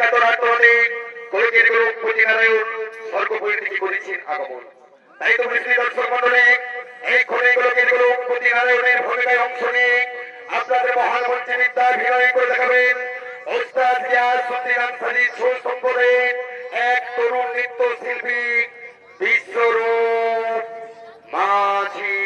কাতর আত্মহতে কলকের গৌরবপতি নারায়ণ স্বর্গপুরী থেকে করেছেন আগমন। তাই তো বিশ্রী দর্শক মন্ডলী এই ক্ষণে কলকের গৌরবপতি নারায়ণের ভূমিকায় অংশ নিয়ে আপনাদের মহান মঞ্চে নৃত্যাভিনয় করে দেখাবেন ওস্তাদ রিয়াজ সত্যিরাম সাজিদ সুসম্পদের এক তরুণ নৃত্যশিল্পী বিশ্বরূপ মাঝি।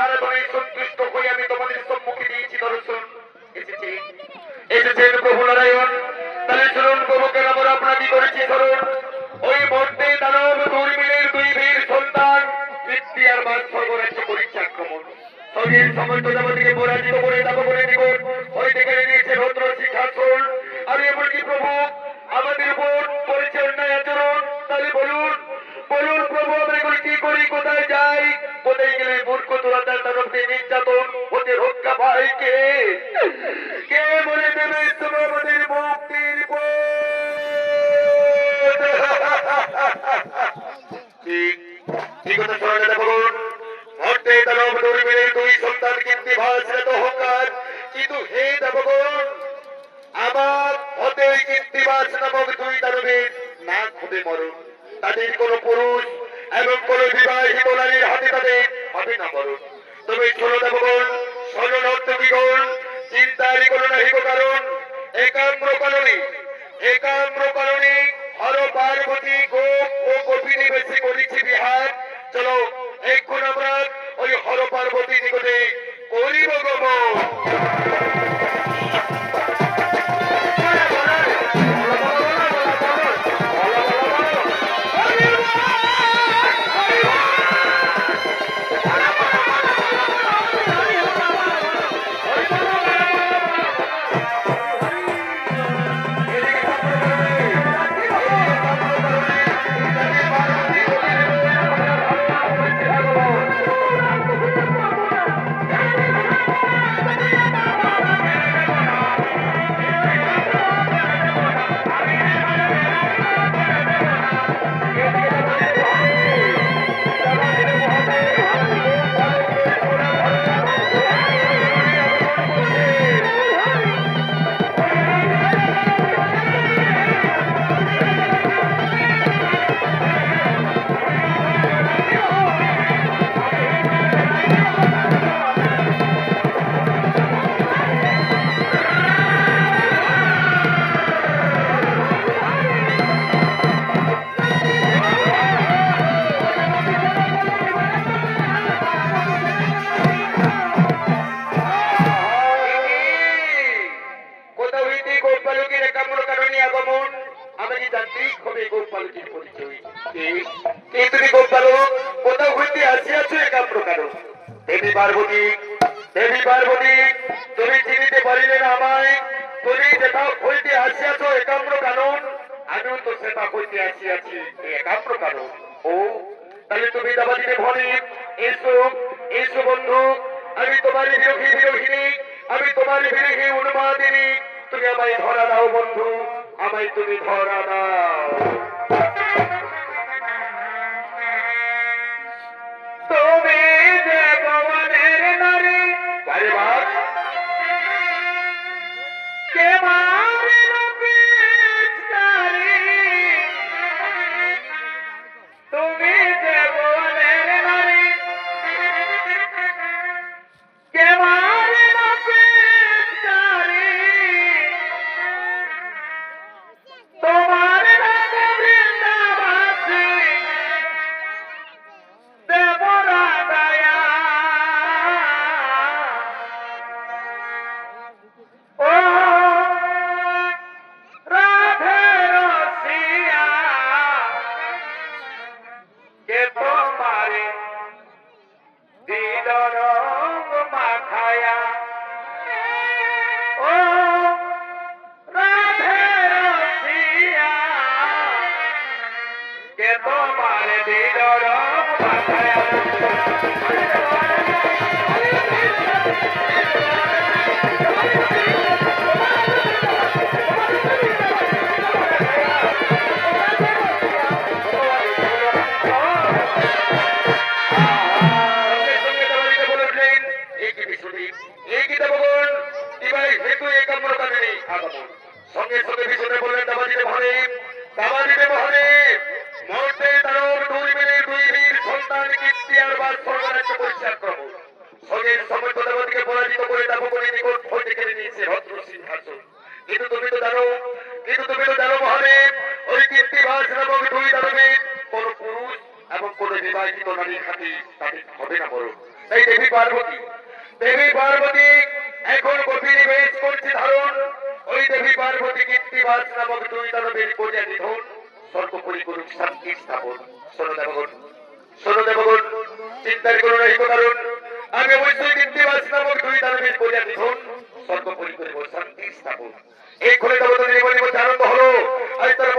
আরাধনায় সন্তুষ্ট হয়ে আমি তোমাদের সম্মুখে দিয়েছি দর্শন। এসেছেন প্রভু নারায়ণ। তাহলে শুনুন প্রভুকে আমরা আপনাকে করেছি স্মরণ। ওই মর্তে দানব দুর্মিলের দুই বীর সন্তান মৃত্যু আর বাদ স্বর্গরাজ্য করেছে আক্রমণ। স্বর্গের সমস্ত দেবতাকে পরাজিত করে দাব করে নিকট ওই দেখে নিয়েছে রৌদ্র সিংহাসন। আর এমনকি প্রভু আমাদের উপর করেছে অন্যায় আচরণ। তাহলে বলুন বলুন প্রভু আমরা এগুলো কি করি, কোথায় যাই, কোথায় গেলে মূর্খ দুরাচার দানবকে নির্যাতন হতে রক্ষা পাই কে? কে বলে দেবে তোমার আমাদের মুক্তির ঠিক ঠিক কথা শোনা যাবে বলুন। মর্তে দানব দুর্মিলের দুই সন্তান কীর্তিবাস অহংকার, কিন্তু হে দেবগণ আমার হতে ওই কীর্তিবাস নামক দুই দানবের না খুবই মরণ। তাদের কোন পুরুষ এবং কোন বিবাহিত নারীর হাতে তাদের হবে না মরণ। তবে শোনো দেবগণ, শোনো নর্তকীগণ, চিন্তার কোনো নাহি কারণ। একাম্র কারণে হর পার্বতী গোপ ও গোপিনী বেশি করেছি বিহার। চলো এখন আমরা ওই হর পার্বতী নিকটে করিব গমন। দেবী পার্বতী তুমি চিনিতে পারিলে না আমায়। তুমি যেটা হইতে আসিয়াছ একাম্র কারণ, আমিও তো সেটা হইতে আসিয়াছি একাম্র কারণ। ও তাহলে তুমি দেবাদিনে ভরে এসো এসো বন্ধু, আমি তোমার বিরোহিনী, আমি তোমার বিরোহী উন্মাদিনী। তুমি আমায় ধরা দাও বন্ধু, আমায় তুমি ধরা দাও। তুমি যে ভবনের নারী কে মারিল পিচকারি, তুমি যে ভবনের নারী কে মারিল পিচকারি, তোমার নামে বৃন্দাবাসী দেবরা দয়া। ও রাধে রসিয়া কে তোমারে দিল রঙ মাখায়া। ও রাধে রসিয়া কে তোমারে দিল রঙ মাখায়া। সঙ্গে সঙ্গে বিষ্ণু বললেন দাবাজিতে ভরে মর্তে দানব দুর্মিলের দুই বীর সন্তান কীর্তি আর বাদ স্বর্গরাজ্য করেছে আক্রমণ। স্বর্গের সমস্ত দেবতাকে পরাজিত করে দাব করে নিকট হইতে কেড়ে নিয়েছে রত্ন সিংহাসন। কিন্তু তুমি তো জানো মহাদেব, ওই কীর্তিবাস নামক দুই দানবের কোন পুরুষ এবং কোন বিবাহিত নারীর হাতে তাদের হবে না বড়। তাই দেবী পার্বতী। দেবী পার্বতী এখন গভীর বেশ করছে ধারণ। ওই দেবী পার্বতী কীর্তিবাস নামক দুই দানবের করিয়া নিধন, সর্বোপরি করুক শান্তি স্থাপন। শোনো দেবগণ, শোনো দেবগণ, চিন্তার করুন এই কারণ আমি অবশ্যই কীর্তিবাস নামক দুই দানবের করিয়া নিধন, সর্বোপরি করিব শান্তি স্থাপন। এই খোলে দেবতাদের জীবনের মধ্যে আনন্দ হলো। আজ তারা